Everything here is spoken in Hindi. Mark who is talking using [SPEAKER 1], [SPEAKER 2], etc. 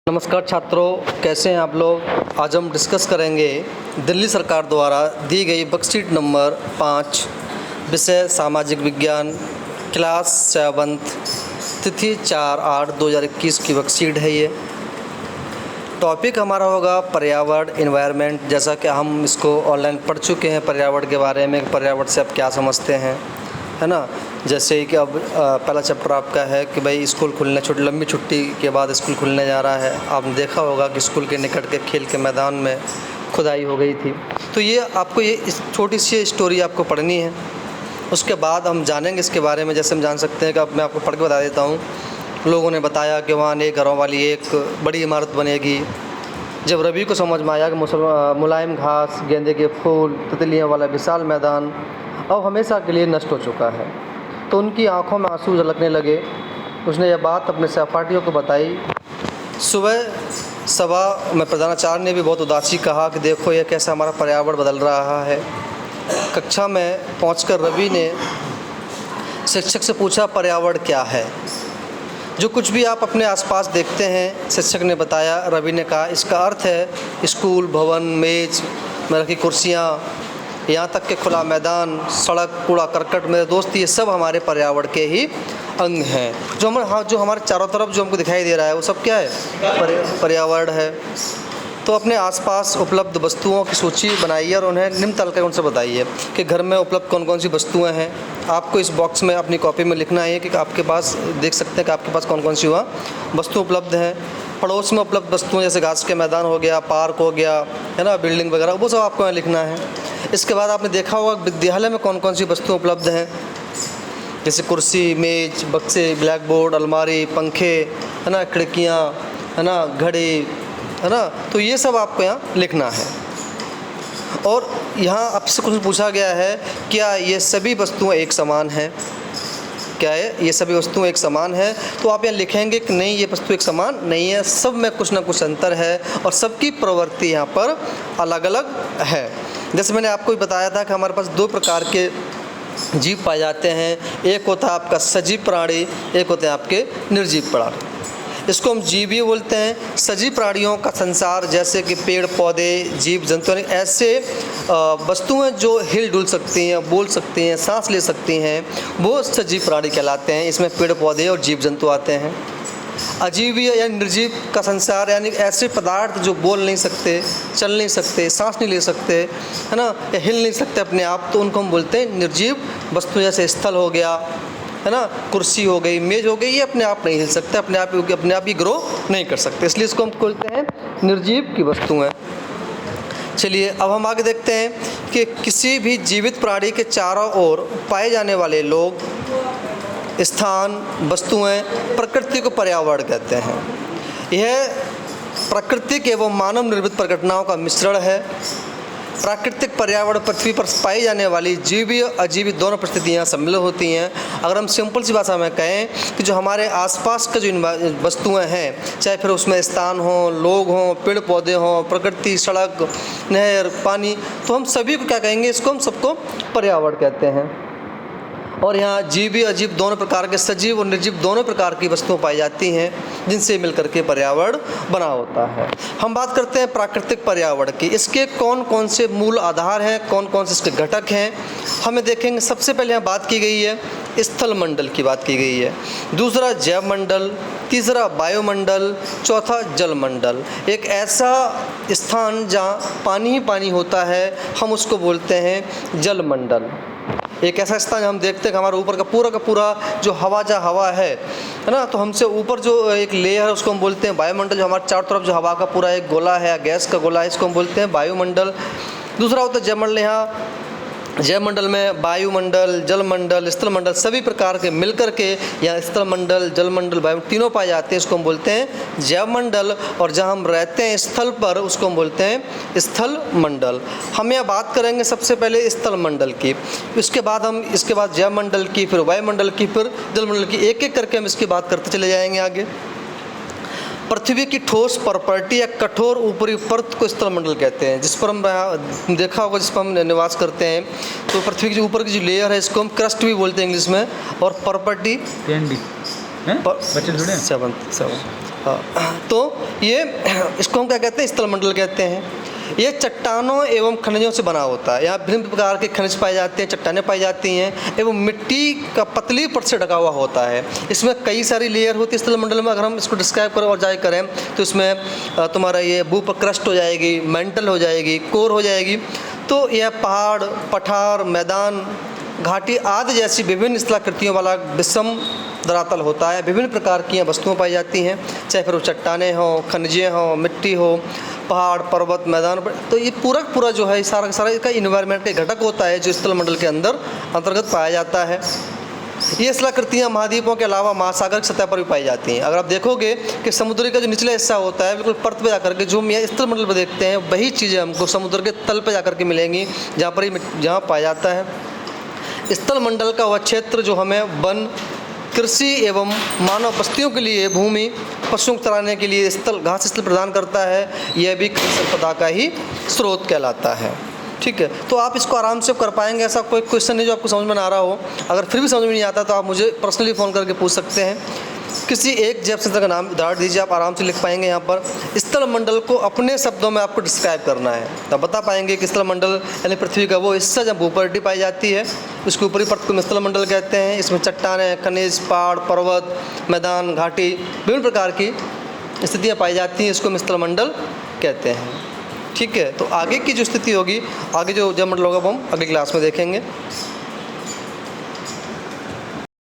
[SPEAKER 1] नमस्कार छात्रों, कैसे हैं आप लोग। आज हम डिस्कस करेंगे दिल्ली सरकार द्वारा दी गई वर्कशीट नंबर 5, विषय सामाजिक विज्ञान, क्लास 7th, तिथि 4/8/2021 की वर्कशीट है। ये टॉपिक हमारा होगा पर्यावरण, इन्वायरमेंट। जैसा कि हम इसको ऑनलाइन पढ़ चुके हैं पर्यावरण के बारे में, पर्यावरण से आप क्या समझते हैं, है ना। जैसे कि अब पहला चैप्टर आपका है कि भाई स्कूल खुलने, लंबी छुट्टी के बाद स्कूल खुलने जा रहा है। आपने देखा होगा कि स्कूल के निकट के खेल के मैदान में खुदाई हो गई थी। तो ये आपको इस छोटी सी स्टोरी आपको पढ़नी है। उसके बाद हम जानेंगे इसके बारे में। जैसे हम जान सकते हैं कि अब मैं आपको पढ़ के बता देता हूँ। लोगों ने बताया कि वहाँ एक घरों वाली एक बड़ी इमारत बनेगी। जब रवि को समझ में आया कि मुलायम घास, गेंदे के फूल, तितलियों वाला विशाल मैदान अब हमेशा के लिए नष्ट हो चुका है, तो उनकी आंखों में आंसू झलकने लगे। उसने यह बात अपने सहपाठियों को बताई। सुबह सभा में प्रधानाचार्य ने भी बहुत उदासी कहा कि देखो यह कैसा हमारा पर्यावरण बदल रहा है। कक्षा में पहुंचकर रवि ने शिक्षक से पूछा, पर्यावरण क्या है? जो कुछ भी आप अपने आसपास देखते हैं, शिक्षक ने बताया। रवि ने कहा, इसका अर्थ है स्कूल, भवन, मेज में रखी कुर्सियाँ, यहाँ तक कि खुला मैदान, सड़क, कूड़ा करकट, मेरे दोस्त, ये सब हमारे पर्यावरण के ही अंग हैं। जो हमारे चारों तरफ जो हमको दिखाई दे रहा है वो सब क्या है? पर्यावरण है। तो अपने आसपास उपलब्ध वस्तुओं की सूची बनाइए और उन्हें निम्न तल कर उनसे बताइए कि घर में उपलब्ध कौन कौन सी वस्तुएं हैं। आपको इस बॉक्स में अपनी कॉपी में लिखना है कि आपके पास, देख सकते हैं कि आपके पास कौन कौन सी वस्तु उपलब्ध हैं। पड़ोस में उपलब्ध वस्तुएं जैसे घास के मैदान हो गया, पार्क हो गया, है ना, बिल्डिंग वगैरह, वो सब आपको यहाँ लिखना है। इसके बाद आपने देखा होगा विद्यालय में कौन कौन सी वस्तुएं उपलब्ध हैं, जैसे कुर्सी, मेज, बक्से, ब्लैक बोर्ड, अलमारी, पंखे, है ना, खिड़कियाँ, है ना, घड़ी, है ना। तो ये सब आपको यहाँ लिखना है। और यहाँ आपसे कुछ पूछा गया है, क्या ये सभी वस्तुएं एक समान हैं? क्या है? ये सभी वस्तुएं एक समान है? तो आप यहाँ लिखेंगे कि नहीं, ये वस्तु एक समान नहीं है, सब में कुछ ना कुछ अंतर है और सबकी प्रवृत्ति यहाँ पर अलग अलग है। जैसे मैंने आपको भी बताया था कि हमारे पास 2 प्रकार के जीव पाए जाते हैं। एक होता है आपका सजीव प्राणी, एक होते हैं आपके निर्जीव प्राणी। इसको हम जीवीय बोलते हैं। सजीव प्राणियों का संसार, जैसे कि पेड़ पौधे, जीव जंतु, ऐसे वस्तुएं जो हिल डुल सकती हैं, बोल सकती हैं, सांस ले सकती हैं, वो सजीव प्राणी कहलाते हैं। इसमें पेड़ पौधे और जीव जंतु आते हैं। अजीवीय या निर्जीव का संसार यानी ऐसे पदार्थ जो बोल नहीं सकते, चल नहीं सकते, सांस नहीं ले सकते, है ना, या हिल नहीं सकते अपने आप, तो उनको हम बोलते हैं निर्जीव वस्तु। जैसे स्थल हो गया, है ना, कुर्सी हो गई, मेज हो गई, ये अपने आप नहीं हिल सकते, अपने आप ही ग्रो नहीं कर सकते, इसलिए इसको हम बोलते हैं निर्जीव की वस्तुएं। चलिए अब हम आगे देखते हैं कि किसी भी जीवित प्राणी के चारों ओर पाए जाने वाले लोग, स्थान, वस्तुएं, प्रकृति को पर्यावरण कहते हैं। यह प्राकृतिक एवं मानव निर्मित घटनाओं का मिश्रण है। प्राकृतिक पर्यावरण पृथ्वी पर पाई जाने वाली जीवीय अजीवित दोनों परिस्थितियाँ सम्मिलित होती हैं। अगर हम सिंपल सी भाषा में कहें कि जो हमारे आसपास के जो वस्तुएं हैं, चाहे फिर उसमें स्थान हो, लोग हों, पेड़ पौधे हों, प्रकृति, सड़क, नहर, पानी, तो हम सभी को क्या कहेंगे? इसको हम सबको पर्यावरण कहते हैं। और यहाँ जीवीय अजीव दोनों प्रकार के, सजीव और निर्जीव दोनों प्रकार की वस्तुएं पाई जाती हैं, जिनसे मिलकर के पर्यावरण बना होता है। हम बात करते हैं प्राकृतिक पर्यावरण की। इसके कौन कौन से मूल आधार हैं, कौन कौन से इसके घटक हैं, हमें देखेंगे। सबसे पहले यहाँ बात की गई है स्थल मंडल की बात की गई है, दूसरा जैव मंडल, तीसरा वायुमंडल, चौथा जल मंडल। एक ऐसा स्थान जहाँ पानी ही पानी होता है, हम उसको बोलते हैं जल मंडल। एक ऐसा स्थान हम देखते हैं कि हमारे ऊपर का पूरा जो हवा है ना, तो हमसे ऊपर जो एक लेयर है उसको हम बोलते हैं वायुमंडल। जो हमारे चारों तरफ जो हवा का पूरा एक गोला है, गैस का गोला है, इसको हम बोलते हैं वायुमंडल। दूसरा होता है जलमंडल। यहाँ जयमंडल में वायुमंडल, जलमंडल, स्थल मंडल सभी प्रकार के मिलकर के यहाँ स्थल मंडल, जलमंडल, वायु तीनों पाए जाते हैं। इसको हम बोलते हैं जैवमंडल। और जहाँ हम रहते हैं स्थल पर, उसको हम बोलते हैं स्थल मंडल। हम यहाँ बात करेंगे सबसे पहले स्थल मंडल की, इसके बाद जैवमंडल की, फिर वायुमंडल की, फिर जलमंडल की। एक एक करके हम इसकी बात करते चले जाएंगे आगे। पृथ्वी की ठोस प्रॉपर्टी या कठोर ऊपरी परत को स्थल मंडल कहते हैं, जिस पर हम देखा होगा, जिस पर हम निवास करते हैं। तो पृथ्वी के ऊपर की जो लेयर है, इसको हम क्रस्ट भी बोलते हैं इंग्लिश में। और प्रॉपर्टी तो ये इसको हम क्या कहते हैं, स्थल मंडल कहते हैं। ये चट्टानों एवं खनिजों से बना होता है। यहाँ विभिन्न प्रकार के खनिज पाए जाते हैं, चट्टानें पाई जाती हैं एवं मिट्टी का पतली परत से ढका हुआ होता है। इसमें कई सारी लेयर होती है स्थल मंडल में। अगर हम इसको डिस्क्राइब करें और जाए करें तो इसमें तुम्हारा ये भूप्रकृष्ट हो जाएगी, मेंटल हो जाएगी, कोर हो जाएगी। तो यह पहाड़, पठार, मैदान, घाटी आदि जैसी विभिन्न स्थलाकृतियों वाला विषम धरातल होता है। विभिन्न प्रकार की यहाँ वस्तुएं पाई जाती हैं, चाहे फिर वो चट्टानें हों, खनिजें हों, मिट्टी हो, पहाड़, पर्वत, मैदान। तो ये पूरा जो है सारा सारा इसका इन्वायरमेंट का घटक होता है जो स्थल मंडल के अंतर्गत पाया जाता है। ये स्थलाकृतियाँ महाद्वीपों के अलावा महासागर की सतह पर भी पाई जाती हैं। अगर आप देखोगे कि समुद्र का जो निचला हिस्सा होता है, बिल्कुल परत पे जाकर के जो हम यहाँ स्थल मंडल पर देखते हैं वही चीज़ें हमको समुद्र के तल पे जाकर के मिलेंगी, जहाँ पाया जाता है। स्थल मंडल का वह क्षेत्र जो हमें वन, कृषि एवं मानव बस्तियों के लिए भूमि, पशुओं को चराने के लिए स्थल, घास स्थल प्रदान करता है। यह भी खनिज संपदा का ही स्रोत कहलाता है। ठीक है, तो आप इसको आराम से कर पाएंगे। ऐसा कोई क्वेश्चन नहीं जो आपको समझ में ना आ रहा हो। अगर फिर भी समझ में नहीं आता तो आप मुझे पर्सनली फ़ोन करके पूछ सकते हैं। किसी एक जैव संस्था का नाम उदाहरण दीजिए, आप आराम से लिख पाएंगे। यहाँ पर स्थल मंडल को अपने शब्दों में आपको डिस्क्राइब करना है, तो बता पाएंगे कि स्थल मंडल यानी पृथ्वी का वो हिस्सा जब भूपरिधि पाई जाती है उसके ऊपरी परत को स्थल मंडल कहते हैं। इसमें चट्टानें, खनिज, पहाड़, पर्वत, मैदान, घाटी, विभिन्न प्रकार की स्थितियाँ पाई जाती हैं, इसको हम स्थल मंडल कहते हैं। ठीक है, तो आगे की जो स्थिति होगी, आगे जो जब मंडल होगा वो हम अगली क्लास में देखेंगे।